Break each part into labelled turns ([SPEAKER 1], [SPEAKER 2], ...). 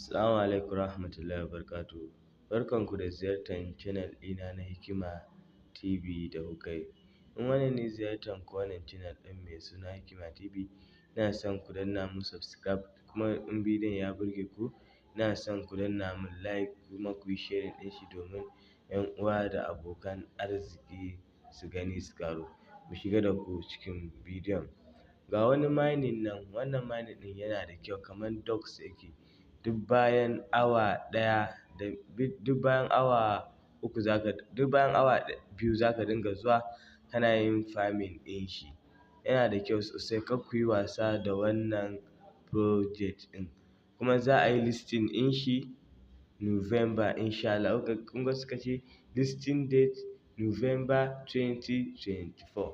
[SPEAKER 1] Assalamu alaikum rahmatullahi wabarakatuh. Barkanku da ziyartar channel ɗina na Hikima TV da kuka yi. In wannan ne ziyartar ku wannan channel ɗin mai suna Hikima TV, ina son ku danna mun subscribe, kuma in bidiyon ya burge ku ina son ku danna mun like kuma ku yi sharing ɗin shi domin 'yan uwa da abokan arziki su gani su ƙaru. Mu shiga da ku cikin bidiyon. Ga wani mining nan, wannan mining ɗin yana da kyau kamar dogs yake. Duk bayan awa biyu zaka dinga zuwa kana yin farming ɗin shi. Yana da kyau sosai, kar ku yi wasa da wannan project ɗin. Kuma za a yi listing ɗin shi November insha Allah. Kun ga suka ce listing date November 2024.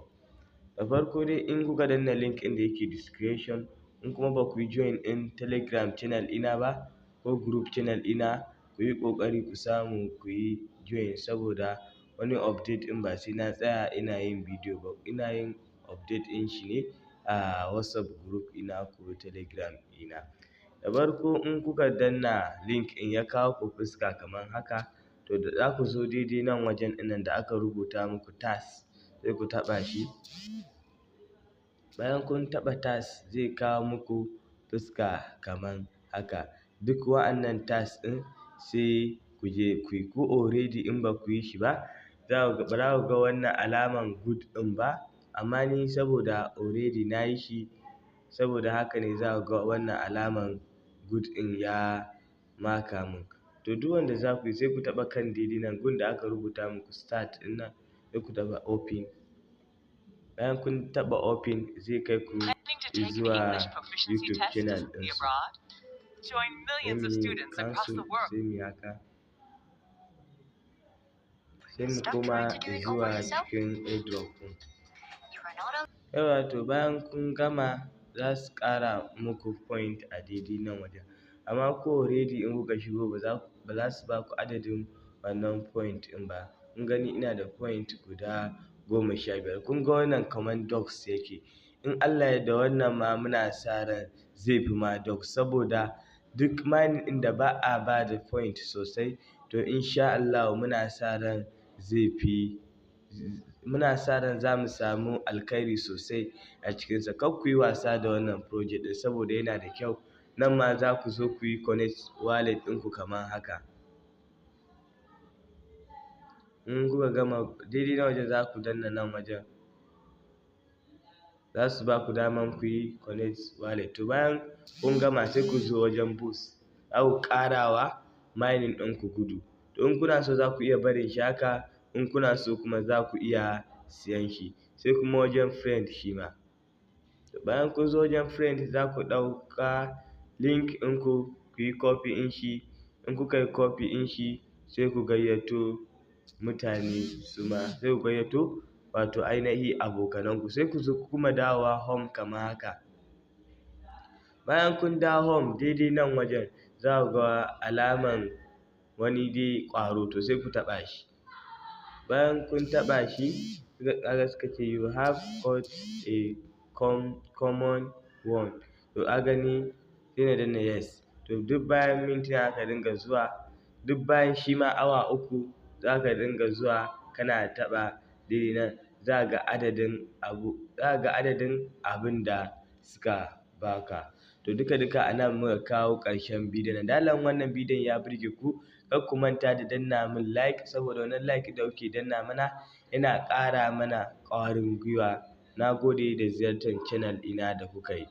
[SPEAKER 1] Da farko dai in kuka danna link ɗin da yake description, in kuma ba ku yi join ɗin Telegram channel ɗina ba ko group channel ɗina, ku yi ƙoƙari ku samu ku yi join, saboda wani update ɗin ba sai na tsaya ina yin bidiyo ba. Ina yin update ɗin shi ne a WhatsApp group ɗina ko Telegram ɗina. Da farko in kuka danna link ɗin ya kawo ku fuska kamar haka, to da za ku zo daidai nan wajen ɗinnan da aka rubuta muku task, sai ku taɓa shi. Bayan kun taɓa task zai kawo muku fuska kamar haka. Duk wa'annan task ɗin sai ku je ku yi. Ku already in ba ku yi shi ba, ba za ku ga wannan alaman good ɗin ba, amma ni saboda already na yi shi, saboda haka ne za ku ga wannan alaman good ɗin ya maka mun. To duk wanda za ku yi sai ku taɓa kan daidai nan gun da aka rubuta muku start ɗin nan, sai ku taɓa open. Bayan kun taɓa open zai kai ku zuwa YouTube channel ɗin su. Sai mu yi haka, sai mu koma zuwa cikin airdrop ɗin. Yauwa, to bayan kun gama za su ƙara muku point a daidai nan wajen, amma ku already in kuka shigo ba za su ba ku adadin wannan point ɗin ba. Kun gani ina da point guda 15. Kun ga wannan kamar dogs yake. In Allah ya yarda wannan ma muna sa ran zai fi ma dogs, saboda duk mining ɗin da ba a ba da point sosai, to insha Allahu muna sa ran za mu samu alkhairi sosai a cikinsa. Kar ku yi wasa da wannan project ɗin saboda yana da kyau. Nan ma za ku zo ku yi connect wallet ɗinku kamar haka. In kuka gama daidai nan wajen za ku danna nan wajen, za su ba ku daman ku yi connect wallet. To bayan kun gama sai ku zo wajen boost, za ku ƙara wa mining ɗinku gudu. To in kuna so za ku iya barin shi haka, in kuna so kuma za ku iya siyan shi. Sai kuma wajen friend shi ma. Bayan kun zo wajen friend za ku ɗauka link ɗinku ku yi copy ɗin shi. In kuka yi copy ɗin shi sai ku gayyato mutane su ma, sai ku gayyato wato ainihi abokananku. Sai ku zo ku kuma dawowa home kamar haka. Bayan kun dawo home daidai nan wajen za ku ga alaman wani dai ƙwaro, to sai ku taɓa shi. Bayan kun taɓa shi kaga suka ce you have caught a common one. To ka gani sai na danna yes. To duk bayan mintuna ka dinga zuwa, duk bayan shi ma awa 3 za ka dinga zuwa kana taɓa daidai nan, za ka ga adadin abin da suka baka. To duka a nan muka kawo ƙarshen bidiyon nan. Da Allah in wannan bidiyon ya burge ku, kar ku manta da danna mun like, saboda wannan like da kuke danna mana yana ƙara mana ƙwarin gwiwa. Na gode da ziyartar channel ɗina da kuka yi.